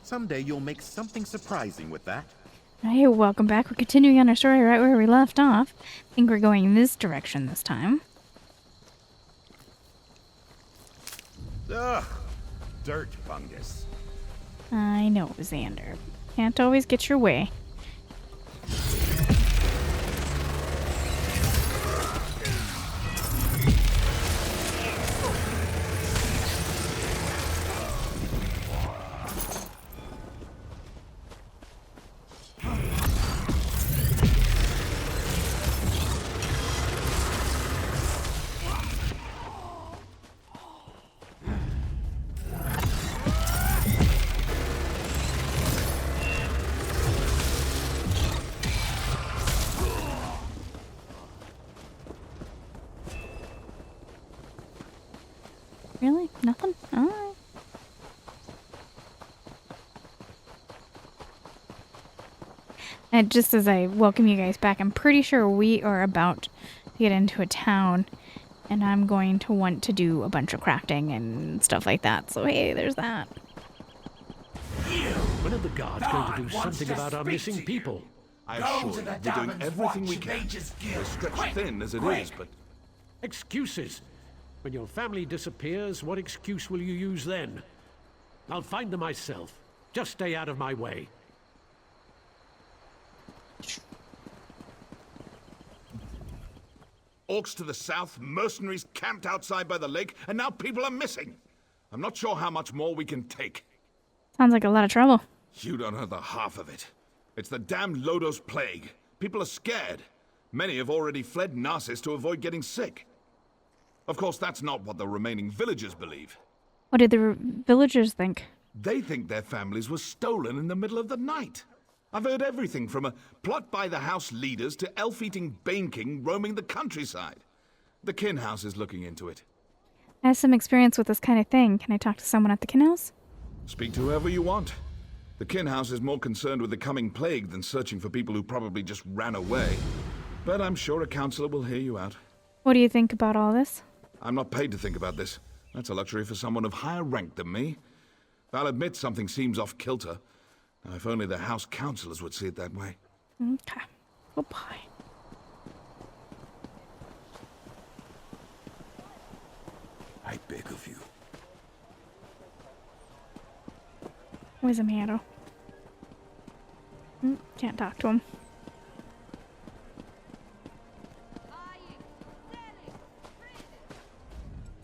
Someday you'll make something surprising with that. Hey, welcome back. We're continuing on our story right where we left off. I think we're going this direction this time. Ugh, dirt fungus. I know, Xander. Can't always get your way. Really? Nothing? Alright. And just as I welcome you guys back, I'm pretty sure we are about to get into a town, and I'm going to want to do a bunch of crafting and stuff like that. So hey, there's that. When are the guards going to do something about our missing people? I assure you, we're doing everything we can. We're stretched thin as it is, but... Excuses. When your family disappears, what excuse will you use then? I'll find them myself. Just stay out of my way. Orcs to the south, mercenaries camped outside by the lake, and now people are missing. I'm not sure how much more we can take. Sounds like a lot of trouble. You don't know the half of it. It's the damned Lodos plague. People are scared. Many have already fled Narcissus to avoid getting sick. Of course, that's not what the remaining villagers believe. What did the villagers think? They think their families were stolen in the middle of the night. I've heard everything from a plot by the house leaders to elf-eating Bane King roaming the countryside. The kin house is looking into it. I have some experience with this kind of thing. Can I talk to someone at the kin house? Speak to whoever you want. The kin house is more concerned with the coming plague than searching for people who probably just ran away. But I'm sure a counselor will hear you out. What do you think about all this? I'm not paid to think about this. That's a luxury for someone of higher rank than me. I'll admit something seems off-kilter. Now, if only the house counselors would see it that way. Okay. Goodbye. I beg of you. Where's Amaro? Can't talk to him.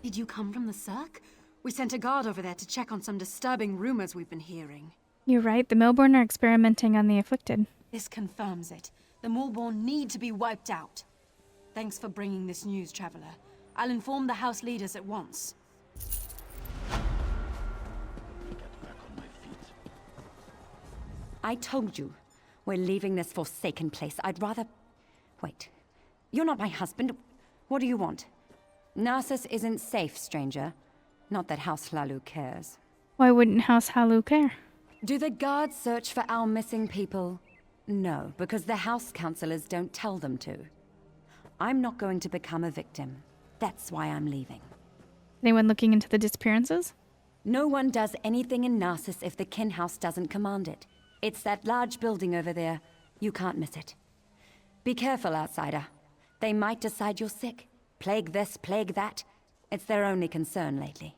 Did you come from the Cirque? We sent a guard over there to check on some disturbing rumors we've been hearing. You're right. The Melbourne are experimenting on the afflicted. This confirms it. The Morborn need to be wiped out. Thanks for bringing this news, Traveler. I'll inform the house leaders at once. I told you, we're leaving this forsaken place. I'd rather... Wait. You're not my husband. What do you want? Narcissus isn't safe, stranger. Not that House Hlalu cares. Why wouldn't House Hlalu care? Do the guards search for our missing people? No, because the house counselors don't tell them to. I'm not going to become a victim. That's why I'm leaving. Anyone looking into the disappearances? No one does anything in Narcissus if the kin house doesn't command it. It's that large building over there. You can't miss it. Be careful, outsider. They might decide you're sick. Plague this, plague that. It's their only concern lately.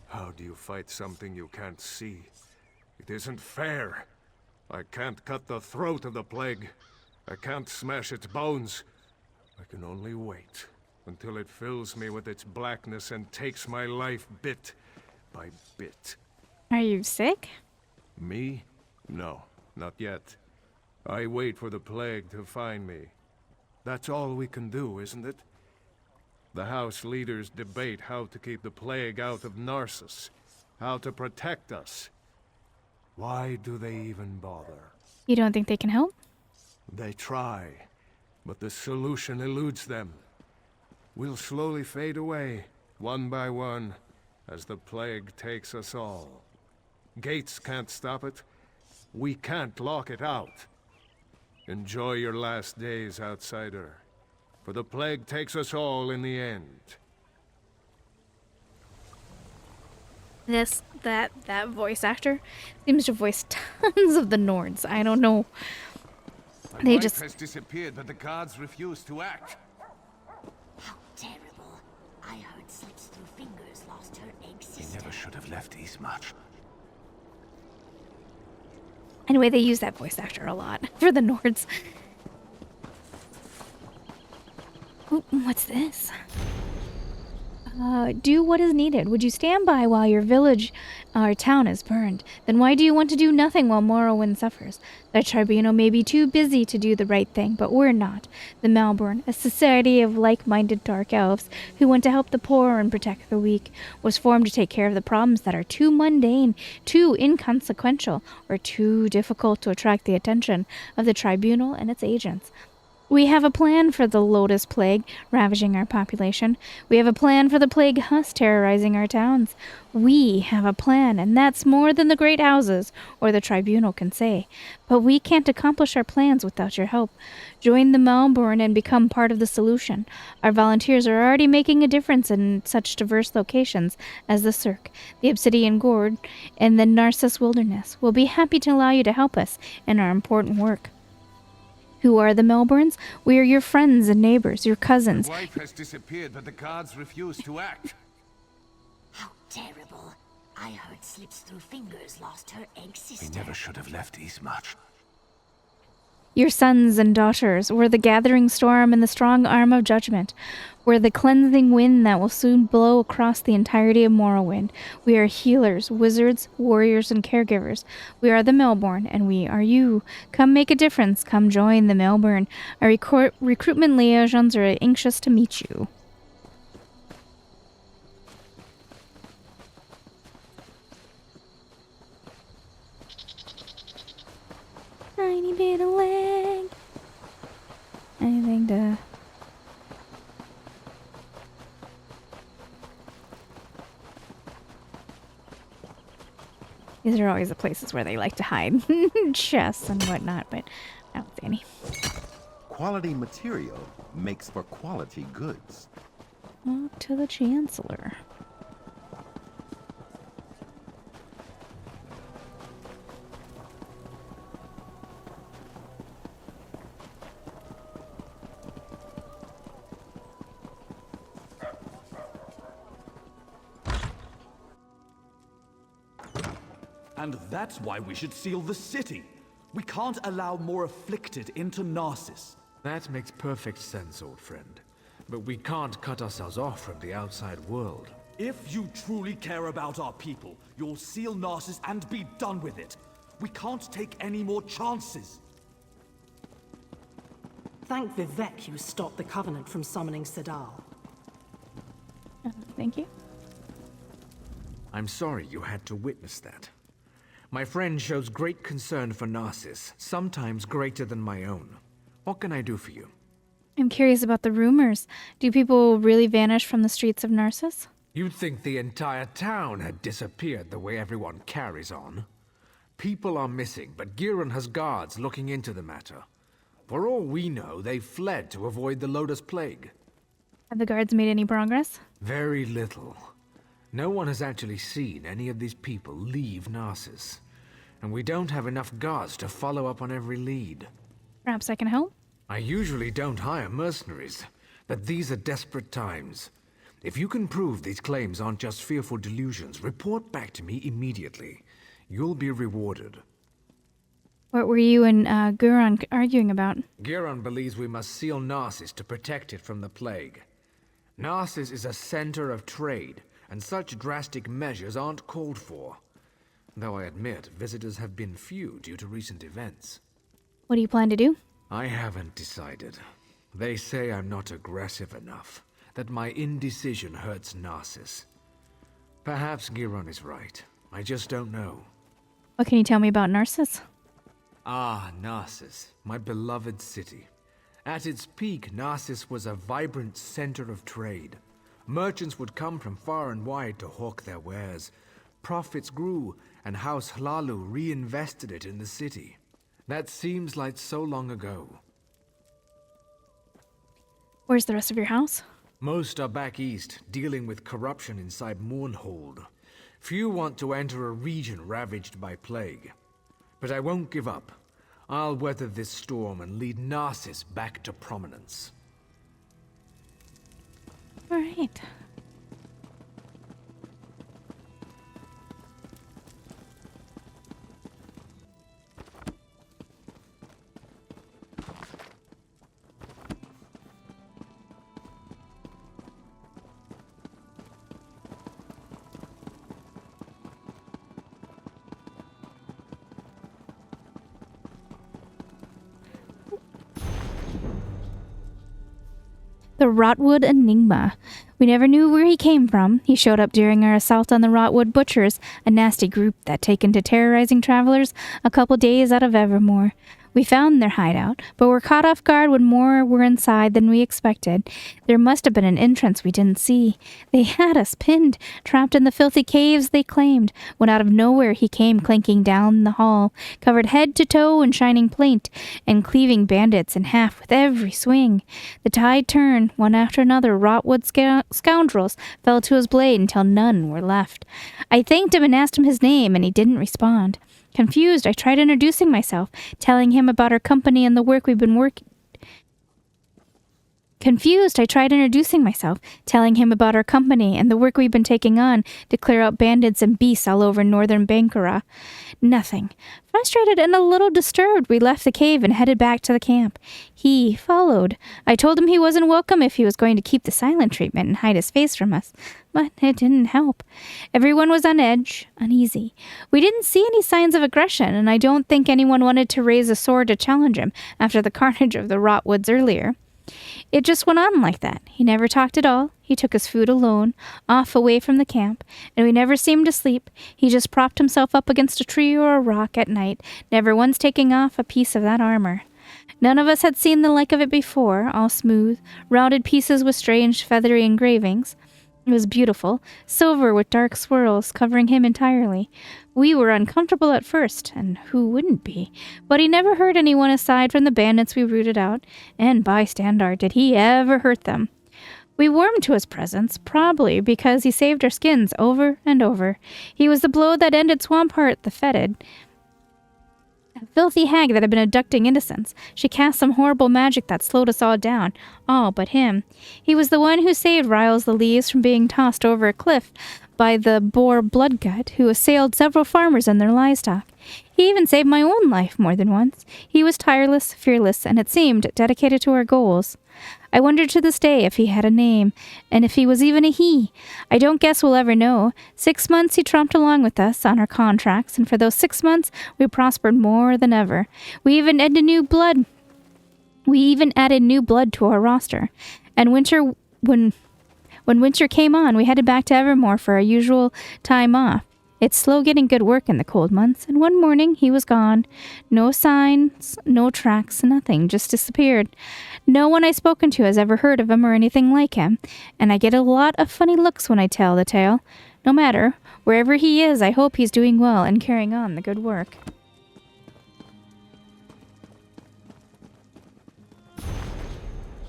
How do you fight something you can't see? It isn't fair. I can't cut the throat of the plague. I can't smash its bones. I can only wait until it fills me with its blackness and takes my life bit by bit. Are you sick? Me? No, not yet. I wait for the plague to find me. That's all we can do, isn't it? The house leaders debate how to keep the plague out of Narcissus, how to protect us. Why do they even bother? You don't think they can help? They try, but the solution eludes them. We'll slowly fade away, one by one, as the plague takes us all. Gates can't stop it. We can't lock it out. Enjoy your last days, outsider. For the plague takes us all in the end. That voice actor seems to voice tons of the Nords. I don't know. My wife has disappeared, but the guards refuse to act. How terrible. I heard slips through fingers lost her egg He sister. never should have left East much. Anyway, they use that voice actor a lot for the Nords. Ooh, what's this? Do what is needed. Would you stand by while your village or town is burned? Then why do you want to do nothing while Morrowind suffers? The tribunal may be too busy to do the right thing, but we're not. The Malborn, a society of like-minded dark elves who want to help the poor and protect the weak, was formed to take care of the problems that are too mundane, too inconsequential, or too difficult to attract the attention of the tribunal and its agents. We have a plan for the Lotus Plague ravaging our population. We have a plan for the Plague Husk terrorizing our towns. We have a plan, and that's more than the great houses or the tribunal can say. But we can't accomplish our plans without your help. Join the Malborn and become part of the solution. Our volunteers are already making a difference in such diverse locations as the Cirque, the Obsidian Gorge, and the Narcissus Wilderness. We'll be happy to allow you to help us in our important work. Who are the Melbournes? We are your friends and neighbors, your cousins. My wife has disappeared, but the guards refuse to act. How terrible. I heard slips through fingers lost her egg sister. He never should have left East much. Your sons and daughters were the gathering storm and the strong arm of judgment. We're the cleansing wind that will soon blow across the entirety of Morrowind. We are healers, wizards, warriors, and caregivers. We are the Melbourne, and we are you. Come make a difference. Come join the Melbourne. Our recruitment liaisons are anxious to meet you. Tiny bit of leg. Anything to... These are always the places where they like to hide chests and whatnot, but I don't see any. Quality material makes for quality goods. Up to the Chancellor. And that's why we should seal the city. We can't allow more afflicted into Narcissus. That makes perfect sense, old friend. But we can't cut ourselves off from the outside world. If you truly care about our people, you'll seal Narcissus and be done with it. We can't take any more chances. Thank Vivek you stopped the Covenant from summoning Sedal. Thank you. I'm sorry you had to witness that. My friend shows great concern for Narcissus, sometimes greater than my own. What can I do for you? I'm curious about the rumors. Do people really vanish from the streets of Narcissus? You'd think the entire town had disappeared the way everyone carries on. People are missing, but Giron has guards looking into the matter. For all we know, they fled to avoid the Lotus Plague. Have the guards made any progress? Very little. No one has actually seen any of these people leave Narcissus. And we don't have enough guards to follow up on every lead. Perhaps I can help? I usually don't hire mercenaries, but these are desperate times. If you can prove these claims aren't just fearful delusions, report back to me immediately. You'll be rewarded. What were you and Guron arguing about? Giron believes we must seal Narcissus to protect it from the plague. Narcissus is a center of trade, and such drastic measures aren't called for. Though I admit, visitors have been few due to recent events. What do you plan to do? I haven't decided. They say I'm not aggressive enough, that my indecision hurts Narcissus. Perhaps Giron is right. I just don't know. What can you tell me about Narcissus? Ah, Narcissus, my beloved city. At its peak, Narcissus was a vibrant center of trade. Merchants would come from far and wide to hawk their wares. profits grew, and House Hlalu reinvested it in the city. That seems like so long ago. Where's the rest of your house? Most are back east, dealing with corruption inside Mournhold. Few want to enter a region ravaged by plague. But I won't give up. I'll weather this storm and lead Narcissus back to prominence. All right. The Rotwood Enigma. We never knew where he came from. He showed up during our assault on the Rotwood Butchers, a nasty group that taken to terrorizing travelers a couple days out of Evermore. We found their hideout, but were caught off guard when more were inside than we expected. There must have been an entrance we didn't see. They had us pinned, trapped in the filthy caves they claimed, when out of nowhere he came clanking down the hall, covered head to toe in shining plate, and cleaving bandits in half with every swing. The tide turned. One after another, Rotwood scoundrels fell to his blade until none were left. I thanked him and asked him his name, and he didn't respond. Confused, I tried introducing myself, telling him about our company and the work we've been working. Confused, I tried introducing myself, telling him about our company and the work we've been taking on to clear out bandits and beasts all over northern Bankara. Nothing. Frustrated and a little disturbed, we left the cave and headed back to the camp. He followed. I told him he wasn't welcome if he was going to keep the silent treatment and hide his face from us, but it didn't help. Everyone was on edge, uneasy. We didn't see any signs of aggression, and I don't think anyone wanted to raise a sword to challenge him after the carnage of the Rotwoods earlier. It just went on like that. He never talked at all. He took his food alone, off away from the camp, and we never seemed to sleep. He just propped himself up against a tree or a rock at night, never once taking off a piece of that armor. None of us had seen the like of it before, all smooth, rounded pieces with strange feathery engravings. It was beautiful, silver with dark swirls covering him entirely. We were uncomfortable at first, and who wouldn't be? But he never hurt anyone aside from the bandits we rooted out, and by Standard did he ever hurt them. We warmed to his presence, probably because he saved our skins over and over. He was the blow that ended Swampheart the Fetid, a filthy hag that had been abducting innocents. She cast some horrible magic that slowed us all down, all but him. He was the one who saved Riles the Leaves from being tossed over a cliff by the boar Bloodgut, who assailed several farmers and their livestock. He even saved my own life more than once. He was tireless, fearless, and it seemed dedicated to our goals. I wonder to this day if he had a name, and if he was even a he. I don't guess we'll ever know. 6 months he tromped along with us on our contracts, and for those 6 months we prospered more than ever. We even added new blood to our roster. And when winter came on, we headed back to Evermore for our usual time off. It's slow getting good work in the cold months, and one morning he was gone. No signs, no tracks, nothing, just disappeared. No one I've spoken to has ever heard of him or anything like him, and I get a lot of funny looks when I tell the tale. No matter, wherever he is, I hope he's doing well and carrying on the good work.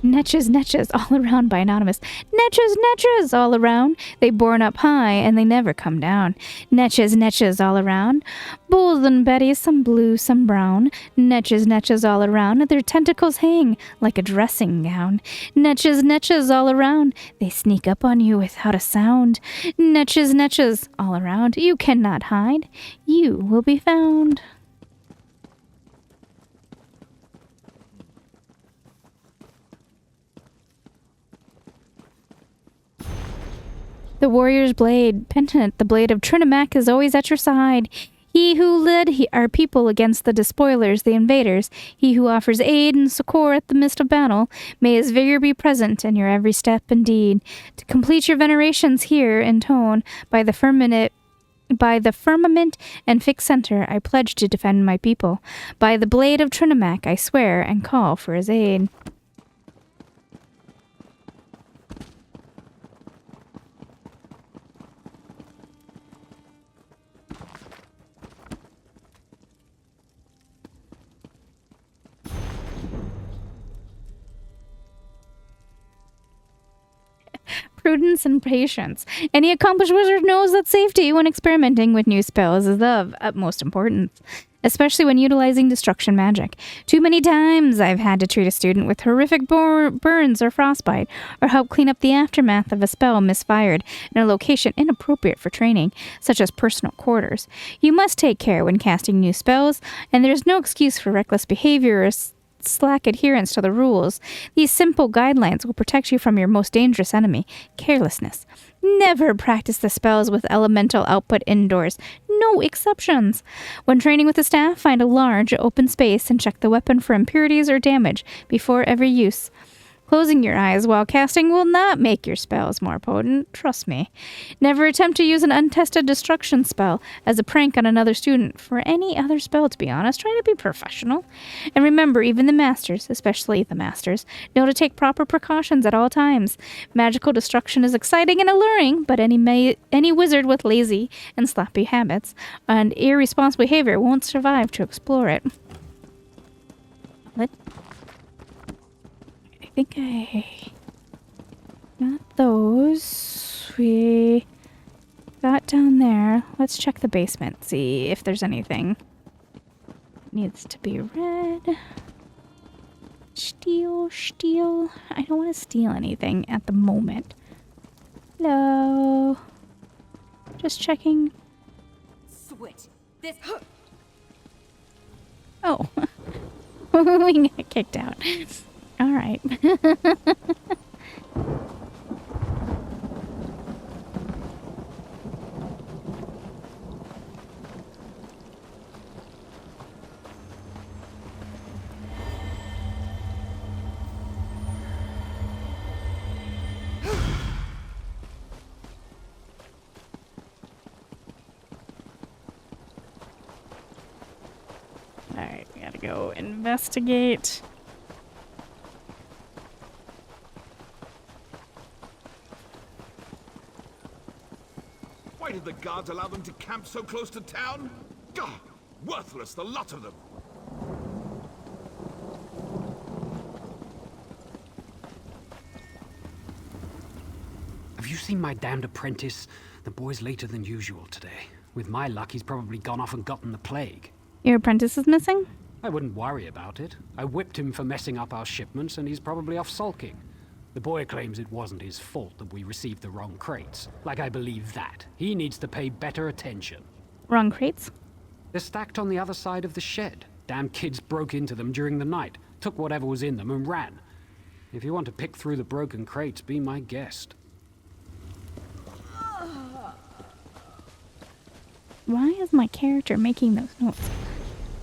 Netches all around by Anonymous. Netches all around. They born up high and they never come down. Netches all around. Bulls and betties, some blue, some brown. Netches all around. Their tentacles hang like a dressing gown. Netches all around. They sneak up on you without a sound. Netches all around. You cannot hide. You will be found. The warrior's blade, penitent, the blade of Trinimac, is always at your side. He who led our people against the despoilers, the invaders, he who offers aid and succor at the midst of battle, may his vigor be present in your every step and deed. To complete your venerations here in tone, by the firmament and fixed center, I pledge to defend my people. By the blade of Trinimac, I swear and call for his aid. prudence and patience. Any accomplished wizard knows that safety when experimenting with new spells is of utmost importance, especially when utilizing destruction magic. Too many times I've had to treat a student with horrific burns or frostbite, or help clean up the aftermath of a spell misfired in a location inappropriate for training, such as personal quarters. You must take care when casting new spells, and there's no excuse for reckless behavior or slack adherence to the rules. These simple guidelines will protect you from your most dangerous enemy, carelessness. Never practice the spells with elemental output indoors. No exceptions. When training with the staff, find a large, open space and check the weapon for impurities or damage before every use. Closing your eyes while casting will not make your spells more potent, trust me. Never attempt to use an untested destruction spell as a prank on another student for any other spell, to be honest. Try to be professional. And remember, even the masters, especially the masters, know to take proper precautions at all times. Magical destruction is exciting and alluring, but any wizard with lazy and sloppy habits and irresponsible behavior won't survive to explore it. I think I got those. We got down there. Let's check the basement, see if there's anything. Needs to be read. Steal. I don't want to steal anything at the moment. Hello. Just checking. Switch. This. Oh. We got kicked out. All right. All right, we gotta go investigate. Why did the guards allow them to camp so close to town? Gah! Worthless, the lot of them! Have you seen my damned apprentice? The boy's later than usual today. With my luck, he's probably gone off and gotten the plague. Your apprentice is missing? I wouldn't worry about it. I whipped him for messing up our shipments, and he's probably off sulking. The boy claims it wasn't his fault that we received the wrong crates. Like I believe that. He needs to pay better attention. Wrong crates? They're stacked on the other side of the shed. Damn kids broke into them during the night, took whatever was in them and ran. If you want to pick through the broken crates, be my guest. Why is my character making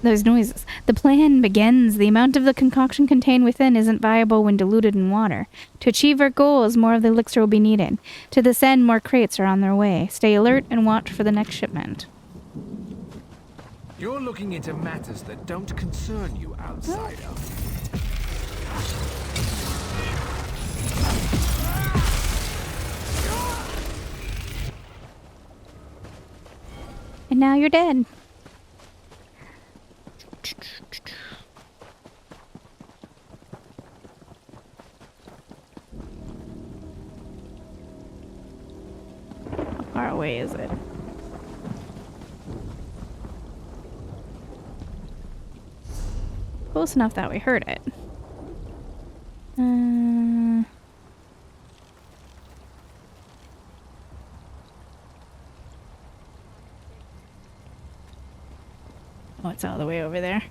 those noises? The plan begins. The amount of the concoction contained within isn't viable when diluted in water. To achieve our goals, more of the elixir will be needed. To this end, more crates are on their way. Stay alert and watch for the next shipment. You're looking into matters that don't concern you, outsider. And now you're dead. How far away is it? Close enough that we heard it. Oh, it's all the way over there.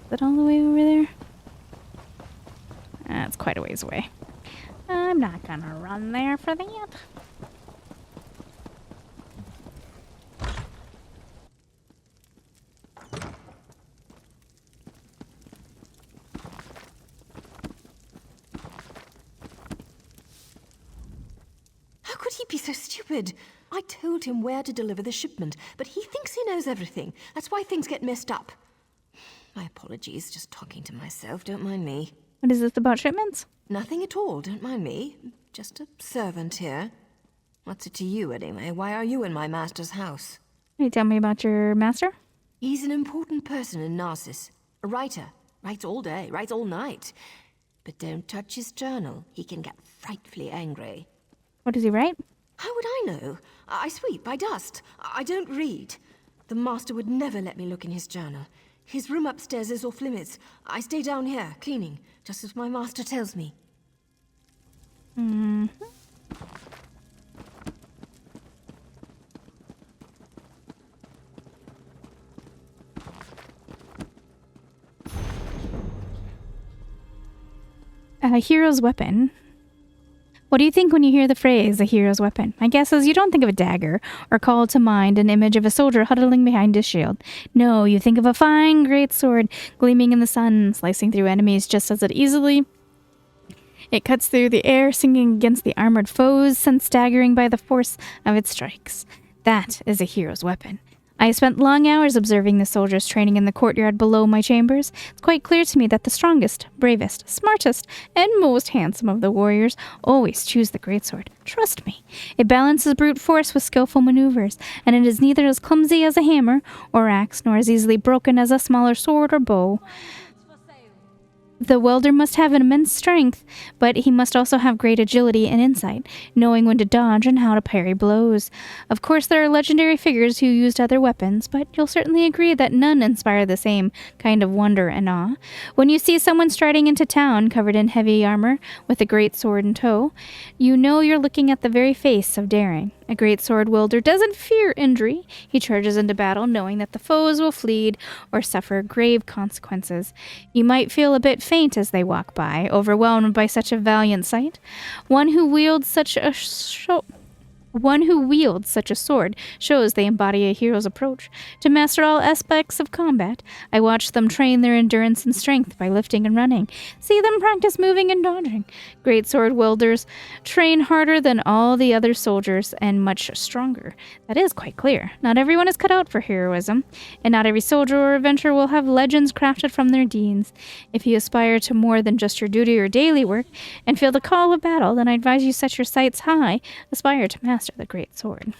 Is it all the way over there? That's quite a ways away. I'm not gonna run there for that. How could he be so stupid? I told him where to deliver the shipment, but he thinks he knows everything. That's why things get messed up. My apologies, just talking to myself, don't mind me. What is this about shipments? Nothing at all, don't mind me. Just a servant here. What's it to you, anyway? Why are you in my master's house? Can you tell me about your master? He's an important person in Narcissus. A writer. Writes all day, writes all night. But don't touch his journal. He can get frightfully angry. What does he write? How would I know? I sweep, I dust. I don't read. The master would never let me look in his journal. His room upstairs is off limits. I stay down here, cleaning, just as my master tells me. Mm-hmm. A hero's weapon. What do you think when you hear the phrase, a hero's weapon? My guess is you don't think of a dagger, or call to mind an image of a soldier huddling behind his shield. No, you think of a fine, great sword gleaming in the sun, slicing through enemies just as easily. It cuts through the air, singing against the armored foes, sent staggering by the force of its strikes. That is a hero's weapon. I spent long hours observing the soldiers training in the courtyard below my chambers. It's quite clear to me that the strongest, bravest, smartest, and most handsome of the warriors always choose the greatsword. Trust me. It balances brute force with skillful maneuvers, and it is neither as clumsy as a hammer or axe, nor as easily broken as a smaller sword or bow. The welder must have an immense strength, but he must also have great agility and insight, knowing when to dodge and how to parry blows. Of course, there are legendary figures who used other weapons, but you'll certainly agree that none inspire the same kind of wonder and awe. When you see someone striding into town covered in heavy armor with a great sword in tow, you know you're looking at the very face of daring. A great sword wielder doesn't fear injury. He charges into battle knowing that the foes will flee or suffer grave consequences. You might feel a bit faint as they walk by, overwhelmed by such a valiant sight. One who wields such a sword shows they embody a hero's approach. To master all aspects of combat, I watch them train their endurance and strength by lifting and running. See them practice moving and dodging. Great sword wielders train harder than all the other soldiers and much stronger. That is quite clear. Not everyone is cut out for heroism, and not every soldier or adventurer will have legends crafted from their deeds. If you aspire to more than just your duty or daily work and feel the call of battle, then I advise you set your sights high, aspire to master the great sword.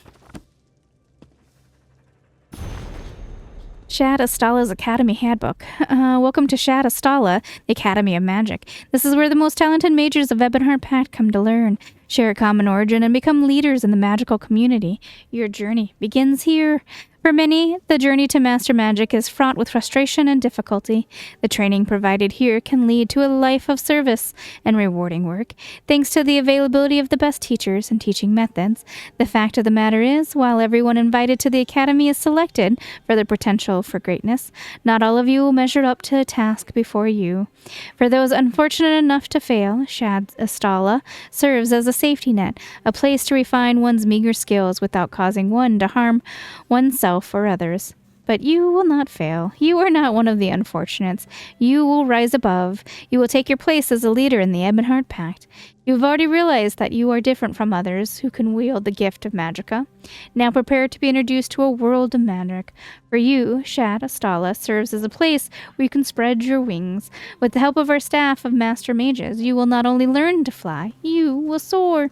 Shad Astala's Academy Handbook. Welcome to Shad Astala, the Academy of Magic. This is where the most talented mages of Ebonheart Pact come to learn, share a common origin, and become leaders in the magical community. Your journey begins here. For many, the journey to master magic is fraught with frustration and difficulty. The training provided here can lead to a life of service and rewarding work, thanks to the availability of the best teachers and teaching methods. The fact of the matter is, while everyone invited to the academy is selected for their potential for greatness, not all of you will measure up to the task before you. For those unfortunate enough to fail, Shad Astala serves as a safety net, a place to refine one's meager skills without causing one to harm oneself or others. But you will not fail. You are not one of the unfortunates. You will rise above. You will take your place as a leader in the Ebonheart Pact. You have already realized that you are different from others who can wield the gift of magicka. Now prepare to be introduced to a world of magic. For you, Shad Astala serves as a place where you can spread your wings. With the help of our staff of master mages, you will not only learn to fly, you will soar.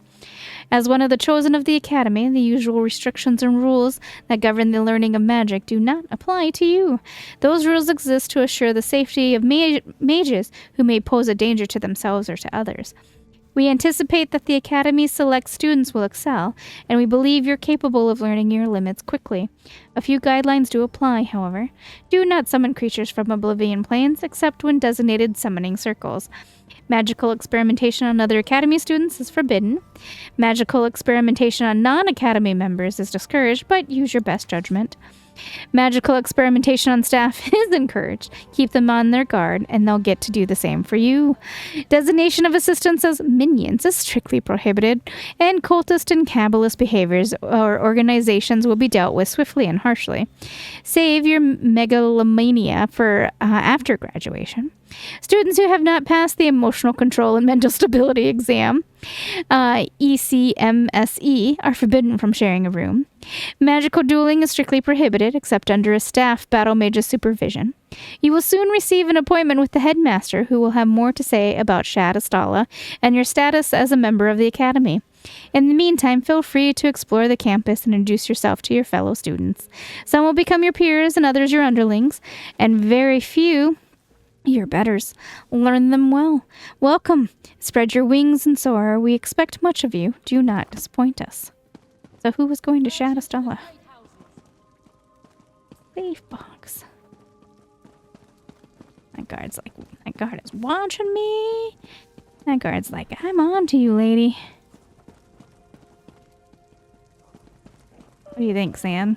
As one of the chosen of the Academy, the usual restrictions and rules that govern the learning of magic do not apply to you. Those rules exist to assure the safety of mages who may pose a danger to themselves or to others. We anticipate that the Academy's select students will excel, and we believe you're capable of learning your limits quickly. A few guidelines do apply, however. Do not summon creatures from Oblivion Plains except when designated summoning circles. Magical experimentation on other Academy students is forbidden. Magical experimentation on non-Academy members is discouraged, but use your best judgment. Magical experimentation on staff is encouraged. Keep them on their guard, and they'll get to do the same for you. Designation of assistants as minions is strictly prohibited, and cultist and Kabbalist behaviors or organizations will be dealt with swiftly and harshly. Save your megalomania for after graduation. Students who have not passed the Emotional Control and Mental Stability exam, ECMSE, are forbidden from sharing a room. Magical dueling is strictly prohibited, except under a staff battle mage's supervision. You will soon receive an appointment with the headmaster, who will have more to say about Shad Astala and your status as a member of the Academy. In the meantime, feel free to explore the campus and introduce yourself to your fellow students. Some will become your peers and others your underlings, and very few Your betters. Learn them well. Welcome. Spread your wings and soar. We expect much of you. Do not disappoint us. So who was going to Shadowstella? Safe box. That guard is watching me. That guard's like, I'm on to you, lady. What do you think, Sam?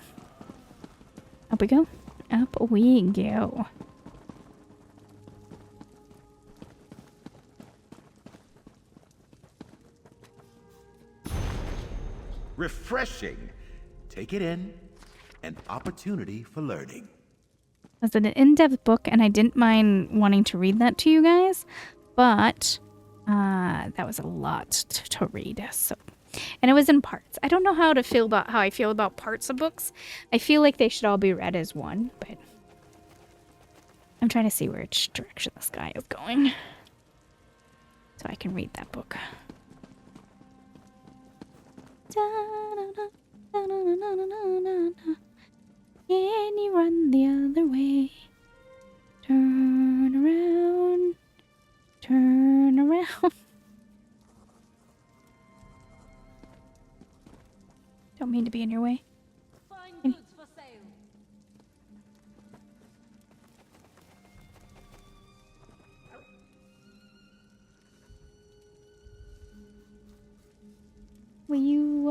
Up we go. Up we go. Refreshing. Take it in. An opportunity for learning. It's an in-depth book, and I didn't mind wanting to read that to you guys, but that was a lot to read. So, and it was in parts. I don't know how I feel about parts of books. I feel like they should all be read as one, but I'm trying to see which direction this guy is going, so I can read that book. Can you run the other way? Turn around. Turn around. Don't mean to be in your way. Fine goods for sale. Will you,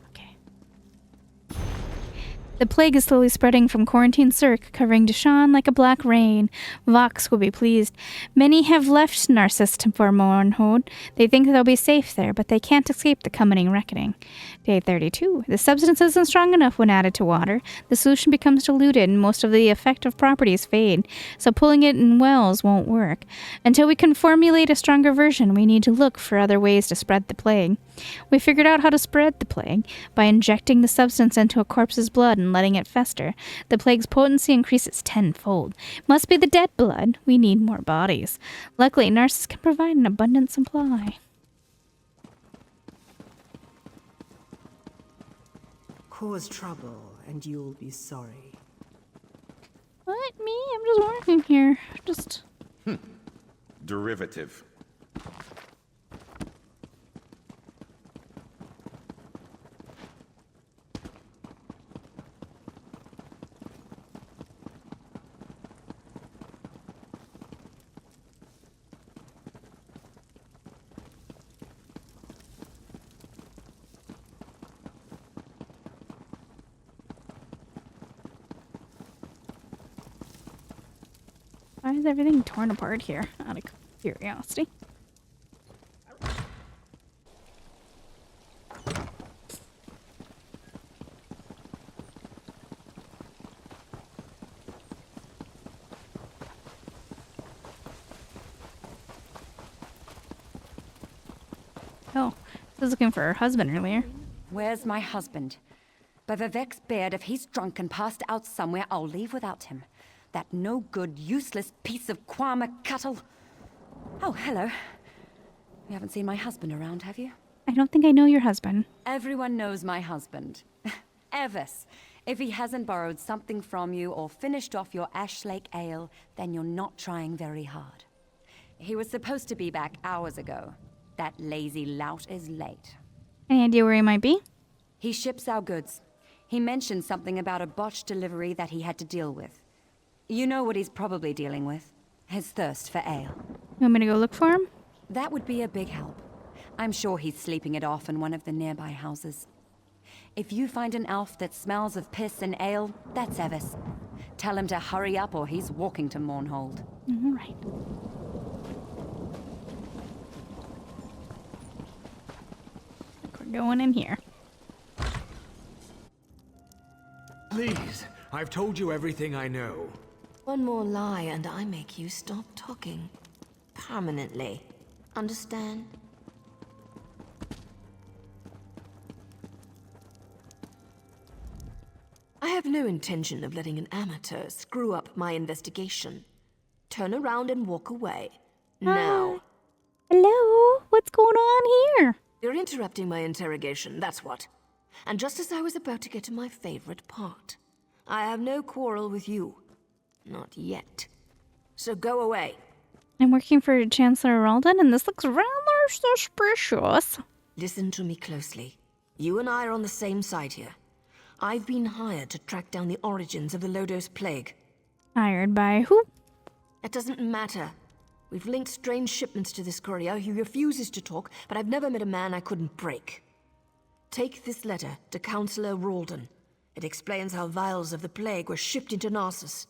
okay. The plague is slowly spreading from Quarantine Cirque, covering Deshaun like a black rain. Vox will be pleased. Many have left Narcissus for Mournhold. They think they'll be safe there, but they can't escape the coming reckoning. Day 32. The substance isn't strong enough when added to water. The solution becomes diluted and most of the effective properties fade, so pulling it in wells won't work. Until we can formulate a stronger version, we need to look for other ways to spread the plague. We figured out how to spread the plague by injecting the substance into a corpse's blood and letting it fester. The plague's potency increases tenfold. Must be the dead blood. We need more bodies. Luckily, Narcissus can provide an abundant supply. Cause trouble, and you'll be sorry. What? Me? I'm just working here. Just... Derivative. Why is everything torn apart here? Out of curiosity. Oh, I was looking for her husband earlier. Where's my husband? By Vivek's beard, if he's drunk and passed out somewhere, I'll leave without him. That no-good, useless piece of Kwama cattle. Oh, hello. You haven't seen my husband around, have you? I don't think I know your husband. Everyone knows my husband. Evis. If he hasn't borrowed something from you or finished off your Ashlake ale, then you're not trying very hard. He was supposed to be back hours ago. That lazy lout is late. Any idea where he might be? He ships our goods. He mentioned something about a botched delivery that he had to deal with. You know what he's probably dealing with. His thirst for ale. You want me to go look for him? That would be a big help. I'm sure he's sleeping it off in one of the nearby houses. If you find an elf that smells of piss and ale, that's Evis. Tell him to hurry up or he's walking to Mournhold. All right. We're going in here. Please, I've told you everything I know. One more lie and I make you stop talking. Permanently. Understand? I have no intention of letting an amateur screw up my investigation. Turn around and walk away. Now. Hello? What's going on here? You're interrupting my interrogation, that's what. And just as I was about to get to my favorite part. I have no quarrel with you. Not yet. So go away. I'm working for Chancellor Ralden, and this looks rather suspicious. Listen to me closely. You and I are on the same side here. I've been hired to track down the origins of the Lodos Plague. Hired by who? It doesn't matter. We've linked strange shipments to this courier. He refuses to talk, but I've never met a man I couldn't break. Take this letter to Councillor Ralden. It explains how vials of the plague were shipped into Narcissus.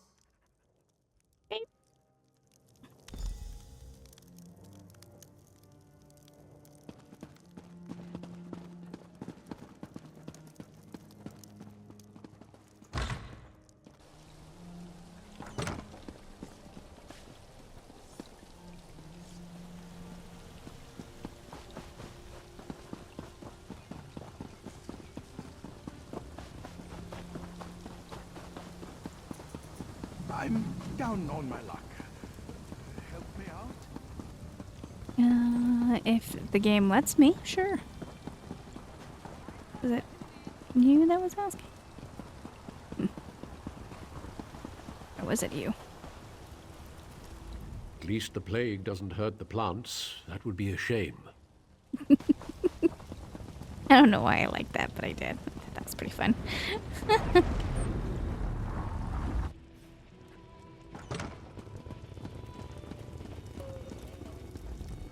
I'm down on my luck. Help me out? If the game lets me, sure. Was it you that was asking? Or was it you? At least the plague doesn't hurt the plants. That would be a shame. I don't know why I like that, but I did. That was pretty fun.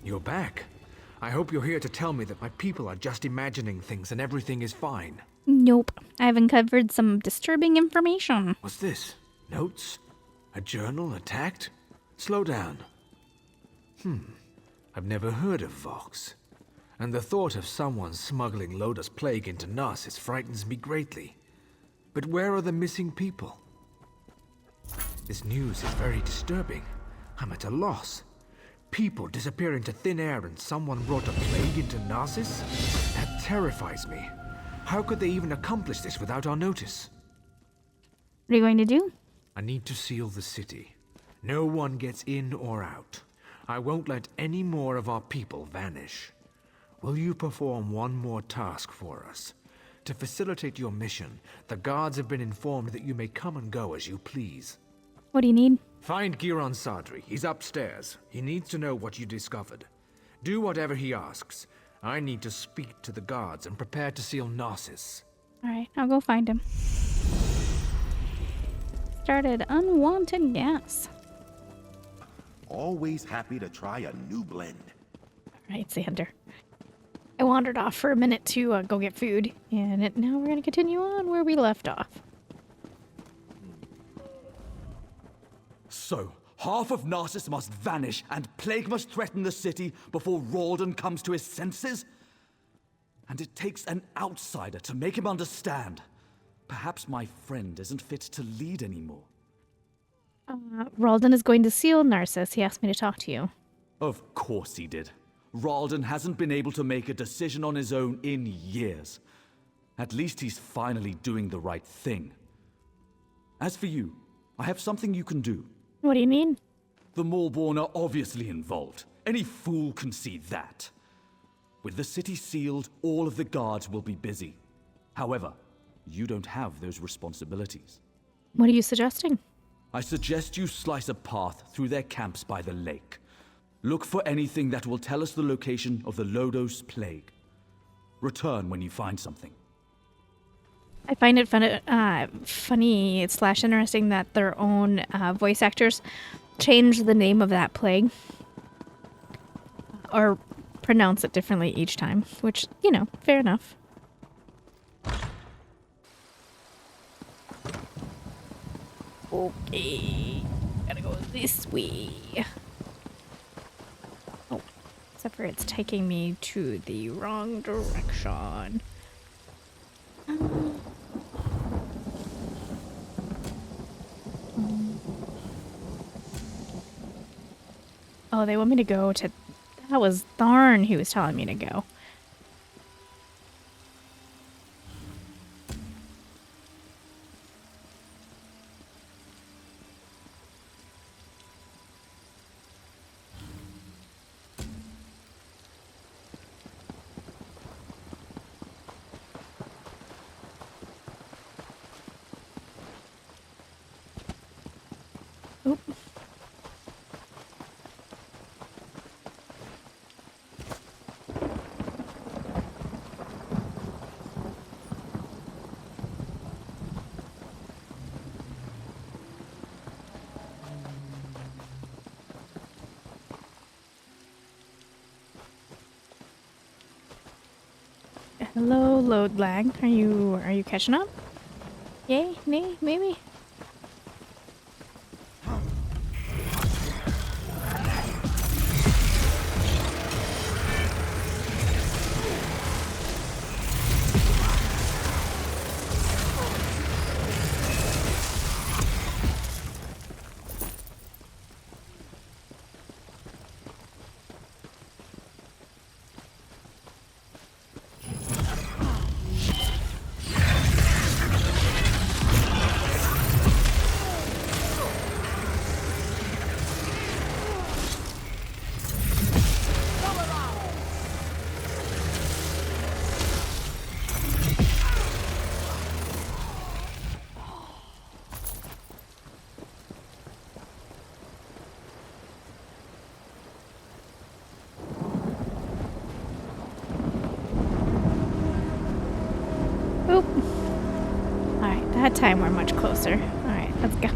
You're back. I hope you're here to tell me that my people are just imagining things and everything is fine. Nope. I've uncovered some disturbing information. What's this? Notes? A journal attacked? Slow down. I've never heard of Vox. And the thought of someone smuggling Lotus Plague into Narcissus frightens me greatly. But where are the missing people? This news is very disturbing. I'm at a loss. People disappear into thin air and someone brought a plague into Narcissus? That terrifies me. How could they even accomplish this without our notice? What are you going to do? I need to seal the city. No one gets in or out. I won't let any more of our people vanish. Will you perform one more task for us? To facilitate your mission, the guards have been informed that you may come and go as you please. What do you need? Find Giron Sadri. He's upstairs. He needs to know what you discovered. Do whatever he asks. I need to speak to the guards and prepare to seal Narcissus. Alright, I'll go find him. Started unwanted gas. Always happy to try a new blend. Alright, Xander. I wandered off for a minute to go get food, and now we're going to continue on where we left off. So, half of Narcissus must vanish and plague must threaten the city before Ralden comes to his senses? And it takes an outsider to make him understand. Perhaps my friend isn't fit to lead anymore. Ralden is going to seal Narcissus. He asked me to talk to you. Of course he did. Ralden hasn't been able to make a decision on his own in years. At least he's finally doing the right thing. As for you, I have something you can do. What do you mean? The Maulborn are obviously involved. Any fool can see that. With the city sealed, all of the guards will be busy. However, you don't have those responsibilities. What are you suggesting? I suggest you slice a path through their camps by the lake. Look for anything that will tell us the location of the Lodos Plague. Return when you find something. I find it funny / interesting that their own voice actors change the name of that plague. Or pronounce it differently each time, which, you know, fair enough. Okay, gotta go this way. Oh, except for it's taking me to the wrong direction. Oh, they want me to go to... That was Tharn he was telling me to go. Oop. Hello, load lag. Are you catching up? Yay? Nay? Maybe? Oop. Alright, that time we're much closer. Alright, let's go.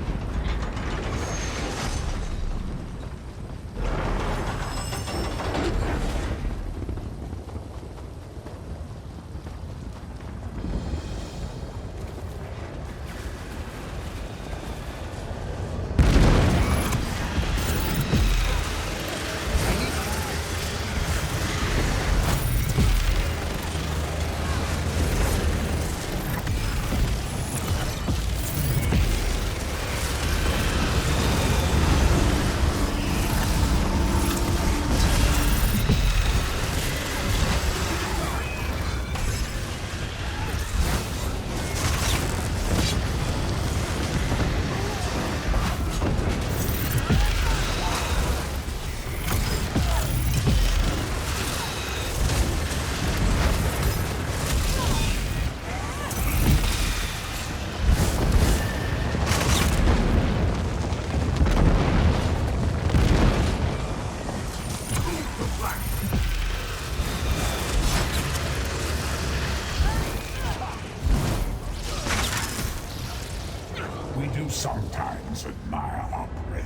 Sometimes admire our prey,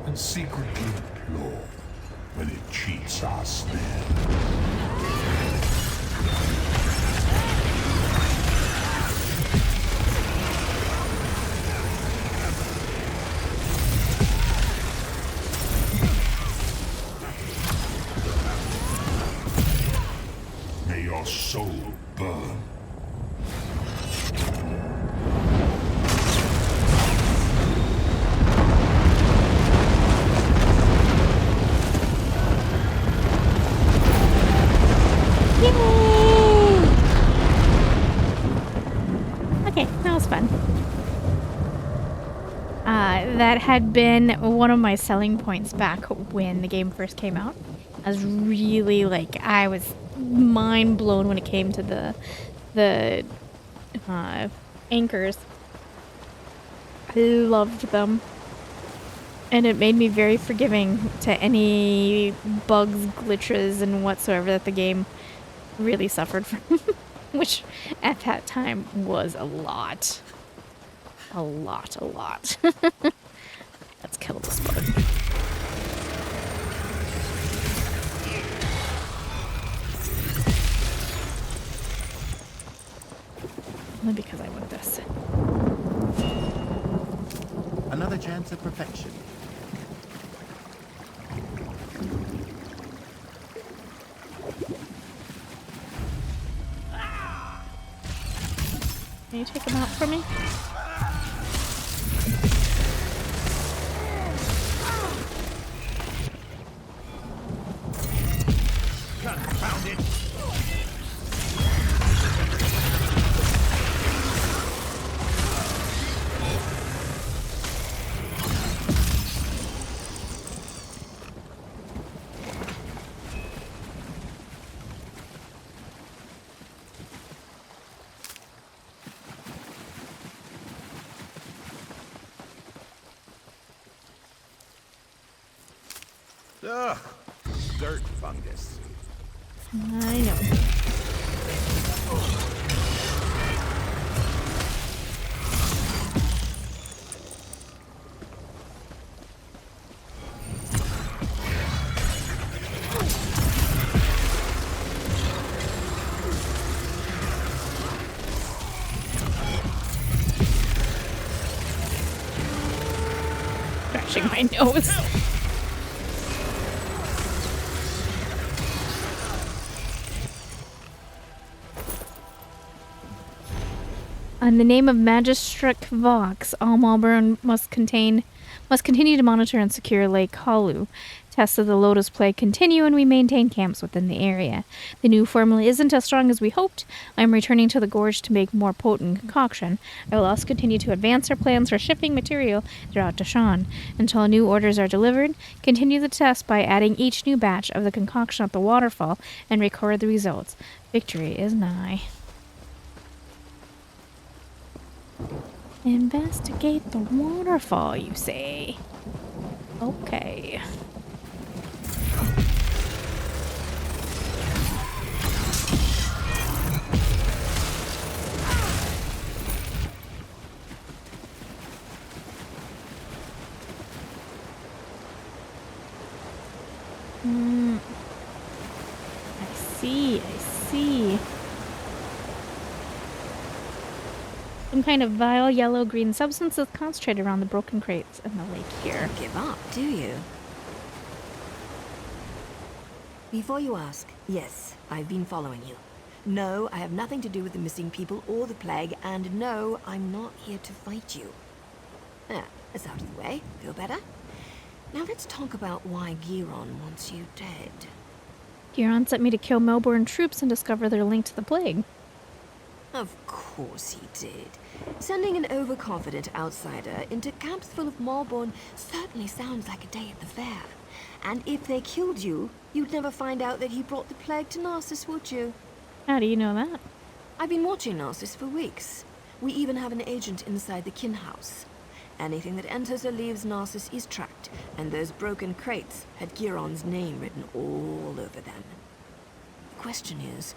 and secretly applaud when it cheats our spell. May your soul burn. Okay, that was fun. That had been one of my selling points back when the game first came out. I was really I was mind blown when it came to the anchors. I loved them. And it made me very forgiving to any bugs, glitches, and whatsoever that the game really suffered from. Which, at that time, was a lot. A lot. Let's kill this bug. Only because I want this. Another chance at perfection. Can you take him out for me? Confound it! Ugh, dirt fungus. I know. Scratching my nose. In the name of Magistrate Vox, all Malborn must continue to monitor and secure Lake Halu. Tests of the Lotus Plague continue, and we maintain camps within the area. The new formula isn't as strong as we hoped. I am returning to the gorge to make more potent concoction. I will also continue to advance our plans for shipping material throughout Dashan. Until new orders are delivered, continue the test by adding each new batch of the concoction at the waterfall and record the results. Victory is nigh. Investigate the waterfall, you say? Okay. I see. Some kind of vile yellow-green substance is concentrated around the broken crates in the lake here. Don't give up, do you? Before you ask, yes, I've been following you. No, I have nothing to do with the missing people or the plague, and no, I'm not here to fight you. There, it's out of the way. Feel better? Now let's talk about why Giron wants you dead. Giron sent me to kill Melbourne troops and discover their link to the plague. Of course he did. Sending an overconfident outsider into camps full of Malborn certainly sounds like a day at the fair. And if they killed you, you'd never find out that he brought the plague to Narcissus, would you? How do you know that? I've been watching Narcissus for weeks. We even have an agent inside the kin house. Anything that enters or leaves Narcissus is tracked, and those broken crates had Giron's name written all over them. The question is,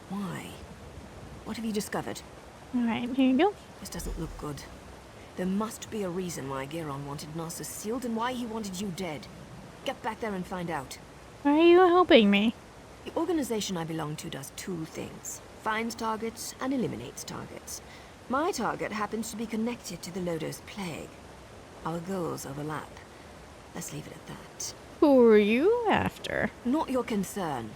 why? What have you discovered? Alright, here you go. This doesn't look good. There must be a reason why Giron wanted Narcissus sealed and why he wanted you dead. Get back there and find out. Why are you helping me? The organization I belong to does two things. Finds targets and eliminates targets. My target happens to be connected to the Lodos Plague. Our goals overlap. Let's leave it at that. Who are you after? Not your concern.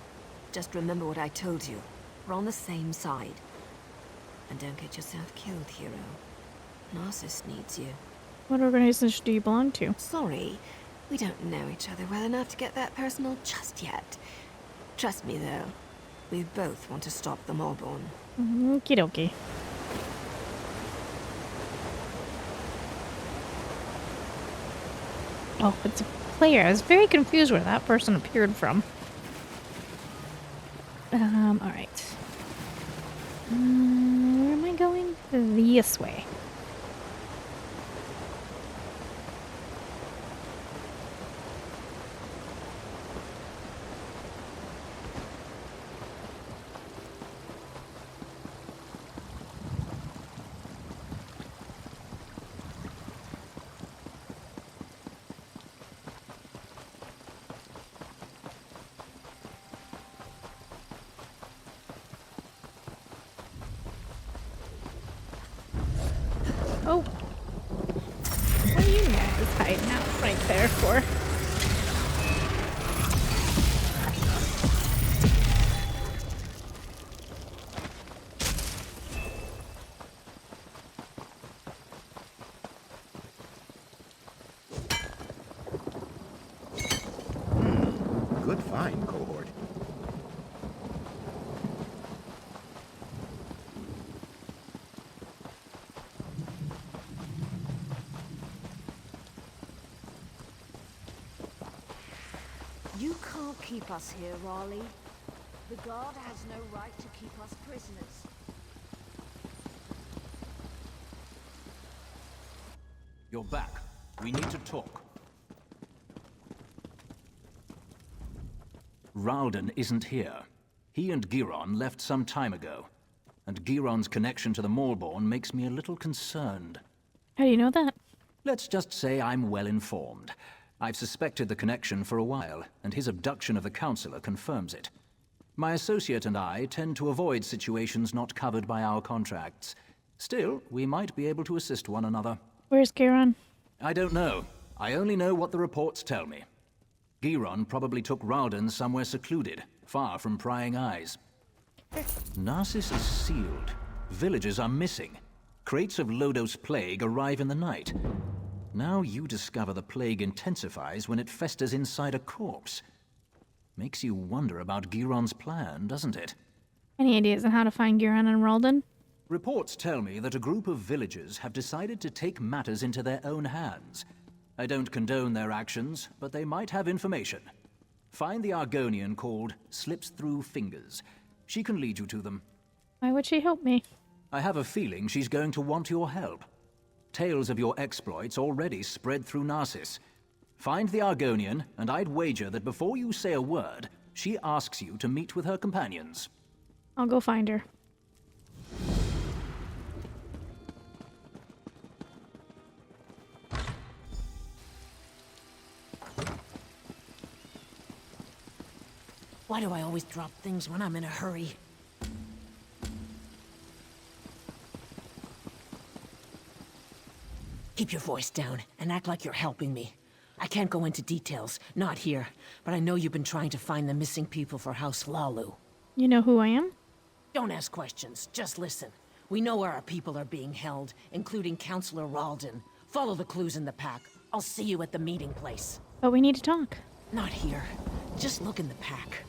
Just remember what I told you. We're on the same side. And don't get yourself killed, hero. Narcissus needs you. What organization do you belong to? Sorry, we don't know each other well enough to get that personal just yet. Trust me, though. We both want to stop the Malborn. Okie dokie. Oh, it's a player. I was very confused where that person appeared from. Alright. Where am I going? This way. Oh. What are you guys hiding out right there for? Good find, cohort. You can't keep us here, Raleigh. The guard has no right to keep us prisoners. You're back. We need to talk. Ralden isn't here. He and Giron left some time ago. And Giron's connection to the Maulborn makes me a little concerned. How do you know that? Let's just say I'm well informed. I've suspected the connection for a while, and his abduction of the Councillor confirms it. My associate and I tend to avoid situations not covered by our contracts. Still, we might be able to assist one another. Where's Giron? I don't know. I only know what the reports tell me. Giron probably took Ralden somewhere secluded, far from prying eyes. Narcissus is sealed. Villagers are missing. Crates of Lodos plague arrive in the night. Now you discover the plague intensifies when it festers inside a corpse. Makes you wonder about Giron's plan, doesn't it? Any ideas on how to find Giron and Ralden? Reports tell me that a group of villagers have decided to take matters into their own hands. I don't condone their actions, but they might have information. Find the Argonian called Slips Through Fingers. She can lead you to them. Why would she help me? I have a feeling she's going to want your help. Tales of your exploits already spread through Narcissus. Find the Argonian, and I'd wager that before you say a word, she asks you to meet with her companions. I'll go find her. Why do I always drop things when I'm in a hurry? Keep your voice down and act like you're helping me. I can't go into details, not here, but I know you've been trying to find the missing people for House Lalu. You know who I am? Don't ask questions, just listen. We know where our people are being held, including Councillor Ralden. Follow the clues in the pack. I'll see you at the meeting place. But we need to talk. Not here. Just look in the pack.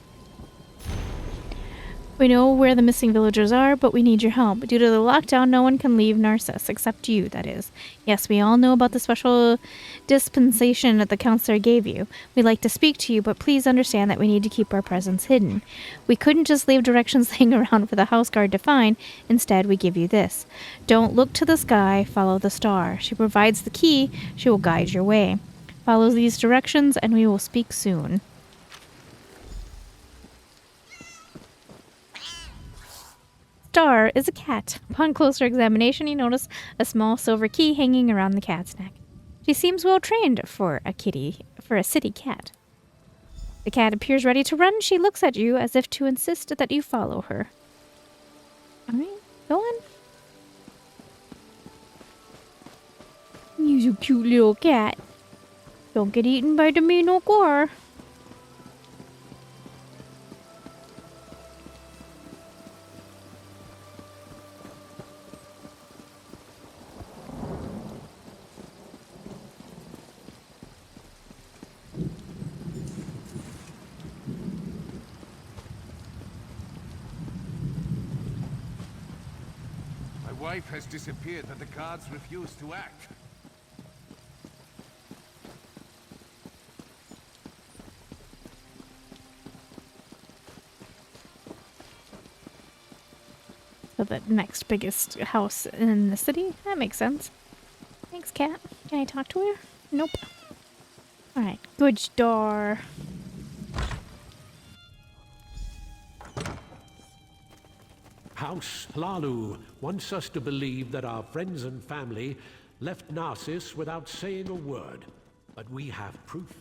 We know where the missing villagers are, but we need your help. Due to the lockdown, no one can leave Narcissus, except you, that is. Yes, we all know about the special dispensation that the counselor gave you. We'd like to speak to you, but please understand that we need to keep our presence hidden. We couldn't just leave directions laying around for the house guard to find. Instead, we give you this. Don't look to the sky, follow the star. She provides the key. She will guide your way. Follow these directions, and we will speak soon. Star is a cat. Upon closer examination, you notice a small silver key hanging around the cat's neck. She seems well trained for a city cat. The cat appears ready to run. She looks at you as if to insist that you follow her. Alright, go on. You're a cute little cat. Don't get eaten by the mean old gore. My wife has disappeared and the guards refuse to act. So the next biggest house in the city? That makes sense. Thanks, cat. Can I talk to her? Nope. Alright, good star. House Lalu wants us to believe that our friends and family left Narcissus without saying a word. But we have proof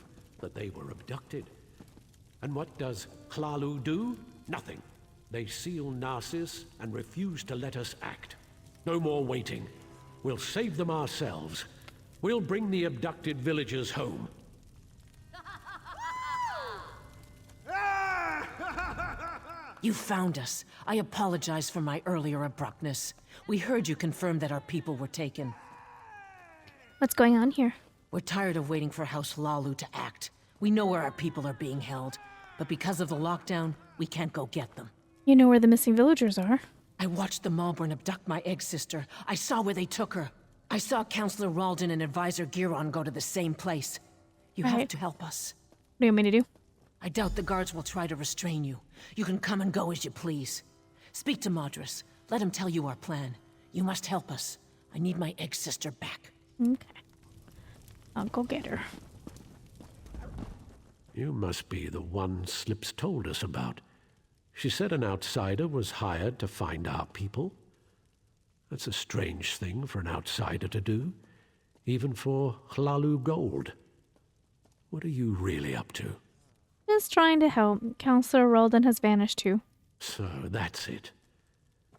that they were abducted. And what does Hlalu do? Nothing. They seal Narcissus and refuse to let us act. No more waiting. We'll save them ourselves. We'll bring the abducted villagers home. You found us. I apologize for my earlier abruptness. We heard you confirm that our people were taken. What's going on here? We're tired of waiting for House Lalu to act. We know where our people are being held, but because of the lockdown, we can't go get them. You know where the missing villagers are. I watched the Maulborn abduct my egg sister. I saw where they took her. I saw Councillor Ralden and Advisor Giron go to the same place. You have to help us. What do you want me to do? I doubt the guards will try to restrain you. You can come and go as you please. Speak to Madras. Let him tell you our plan. You must help us. I need my egg sister back. Okay. I'll go get her. You must be the one Slips told us about. She said an outsider was hired to find our people. That's a strange thing for an outsider to do, even for Hlalu Gold. What are you really up to? Just trying to help. Counselor Ralden has vanished too. So that's it.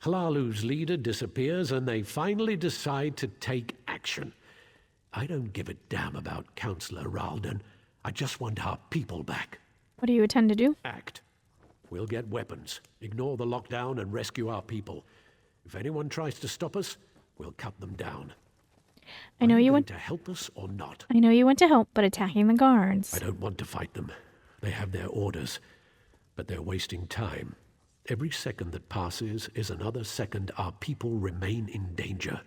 Hlalu's leader disappears and they finally decide to take action. I don't give a damn about Counselor Ralden. I just want our people back. What do you intend to do? Act. We'll get weapons, ignore the lockdown, and rescue our people. If anyone tries to stop us, we'll cut them down. I know you want want to help us or not. I know you want to help, but attacking the guards. I don't want to fight them. They have their orders, but they're wasting time. Every second that passes is another second our people remain in danger.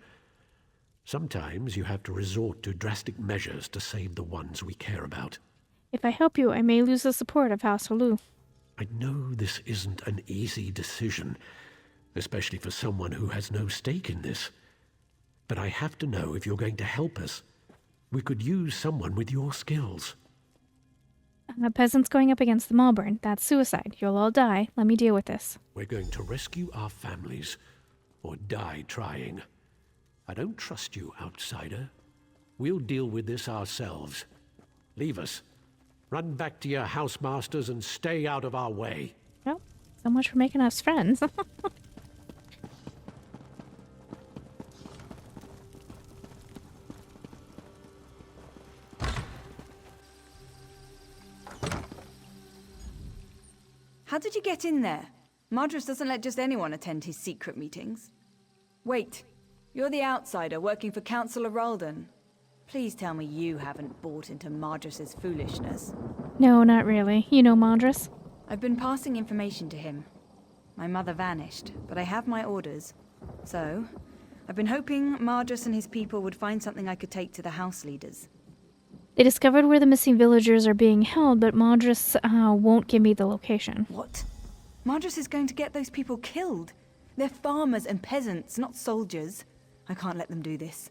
Sometimes you have to resort to drastic measures to save the ones we care about. If I help you, I may lose the support of House Hlalu. I know this isn't an easy decision, especially for someone who has no stake in this. But I have to know if you're going to help us. We could use someone with your skills. Peasants going up against the Malburn. That's suicide. You'll all die. Let me deal with this. We're going to rescue our families, or die trying. I don't trust you, outsider. We'll deal with this ourselves. Leave us. Run back to your housemasters and stay out of our way. Well, so much for making us friends. How did you get in there? Madras doesn't let just anyone attend his secret meetings. Wait, you're the outsider working for Counselor Ralden. Please tell me you haven't bought into Madras's foolishness. No, not really. You know Madras? I've been passing information to him. My mother vanished, but I have my orders. So, I've been hoping Madras and his people would find something I could take to the house leaders. They discovered where the missing villagers are being held, but Madras won't give me the location. What? Madras is going to get those people killed. They're farmers and peasants, not soldiers. I can't let them do this.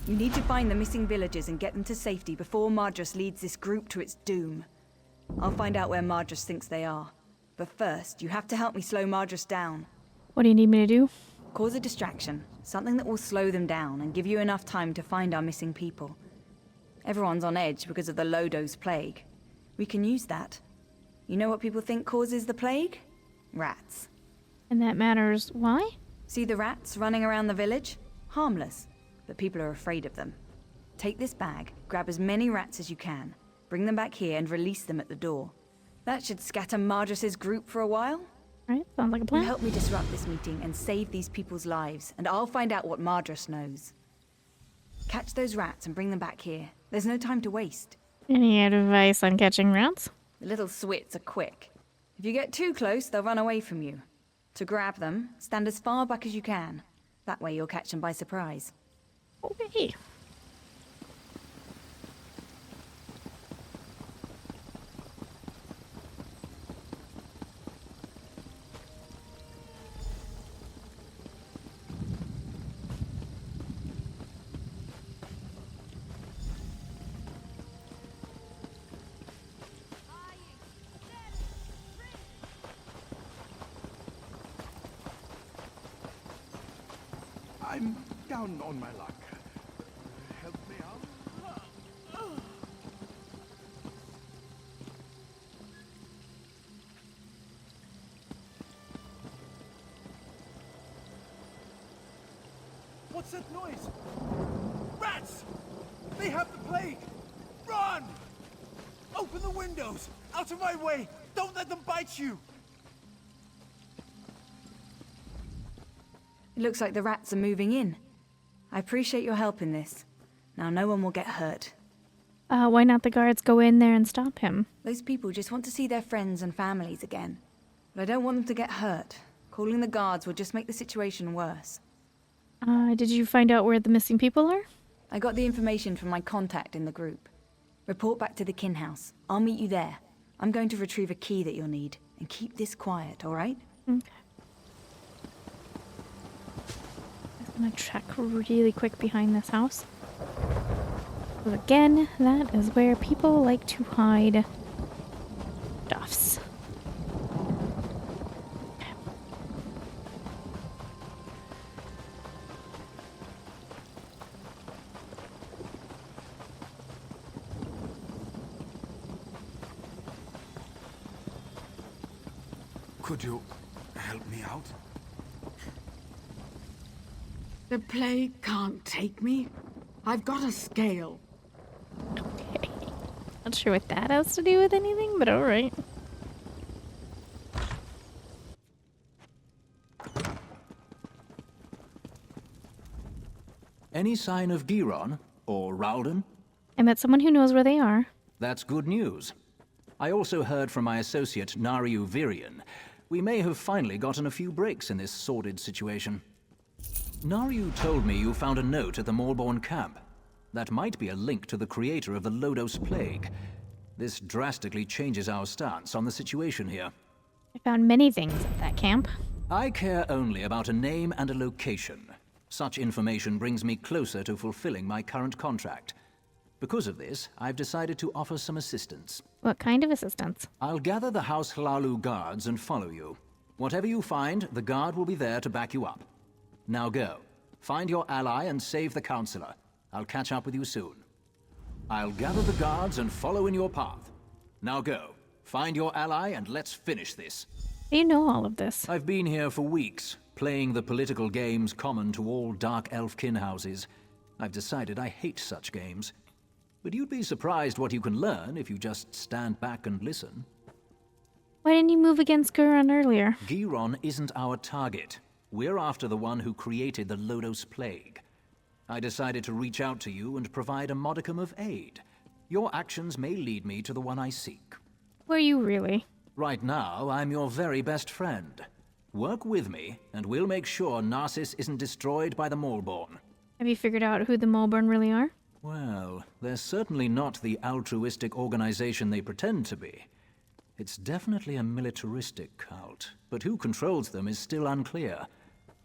You need to find the missing villagers and get them to safety before Madras leads this group to its doom. I'll find out where Madras thinks they are. But first, you have to help me slow Madras down. What do you need me to do? Cause a distraction. Something that will slow them down and give you enough time to find our missing people. Everyone's on edge because of the Lodos plague. We can use that. You know what people think causes the plague? Rats. And that matters why? See the rats running around the village? Harmless, but people are afraid of them. Take this bag, grab as many rats as you can, bring them back here and release them at the door. That should scatter Madras's group for a while. Right, sounds like a plan. You help me disrupt this meeting and save these people's lives, and I'll find out what Madras knows. Catch those rats and bring them back here. There's no time to waste. Any advice on catching rats? The little swits are quick. If you get too close, they'll run away from you. To grab them, stand as far back as you can. That way you'll catch them by surprise. Okay. I'm down on my luck. Help me out. What's that noise? Rats! They have the plague! Run! Open the windows! Out of my way! Don't let them bite you! It looks like the rats are moving in. I appreciate your help in this. Now no one will get hurt. Why not the guards go in there and stop him? Those people just want to see their friends and families again. But I don't want them to get hurt. Calling the guards will just make the situation worse. Did you find out where the missing people are? I got the information from my contact in the group. Report back to the kin house. I'll meet you there. I'm going to retrieve a key that you'll need. And keep this quiet, alright? Okay. I'm gonna check really quick behind this house. So again, that is where people like to hide stuffs. Could you help me out? The plague can't take me. I've got a scale. Okay. Not sure what that has to do with anything, but alright. Any sign of Giron or Ralden? I met someone who knows where they are. That's good news. I also heard from my associate, Nariu Virian. We may have finally gotten a few breaks in this sordid situation. Nariu told me you found a note at the Morborn camp. That might be a link to the creator of the Lodos Plague. This drastically changes our stance on the situation here. I found many things at that camp. I care only about a name and a location. Such information brings me closer to fulfilling my current contract. Because of this, I've decided to offer some assistance. What kind of assistance? I'll gather the House Hlalu guards and follow you. Whatever you find, the guard will be there to back you up. Now go. Find your ally and save the Counselor. I'll catch up with you soon. I'll gather the guards and follow in your path. Now go. Find your ally and let's finish this. You know all of this. I've been here for weeks, playing the political games common to all Dark Elf kin houses. I've decided I hate such games. But you'd be surprised what you can learn if you just stand back and listen. Why didn't you move against Guron earlier? Giron isn't our target. We're after the one who created the Lodos Plague. I decided to reach out to you and provide a modicum of aid. Your actions may lead me to the one I seek. Were you really? Right now, I'm your very best friend. Work with me, and we'll make sure Narcissus isn't destroyed by the Maulborn. Have you figured out who the Maulborn really are? Well, they're certainly not the altruistic organization they pretend to be. It's definitely a militaristic cult, but who controls them is still unclear.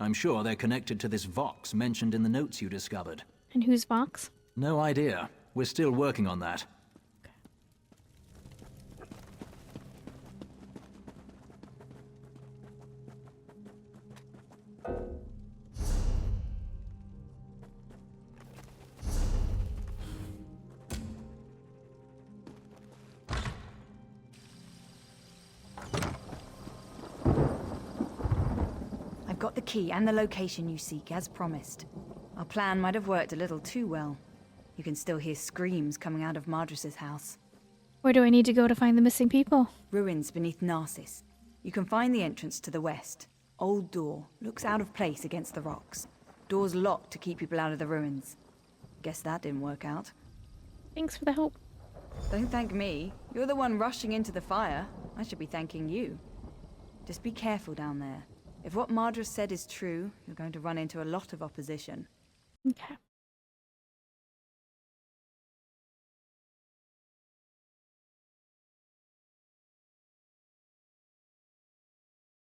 I'm sure they're connected to this Vox mentioned in the notes you discovered. And who's Vox? No idea. We're still working on that. I've got the key and the location you seek, as promised. Our plan might have worked a little too well. You can still hear screams coming out of Madris's house. Where do I need to go to find the missing people? Ruins beneath Narcissus. You can find the entrance to the west. Old door. Looks out of place against the rocks. Door's locked to keep people out of the ruins. Guess that didn't work out. Thanks for the help. Don't thank me. You're the one rushing into the fire. I should be thanking you. Just be careful down there. If what Madris said is true, you're going to run into a lot of opposition. Okay.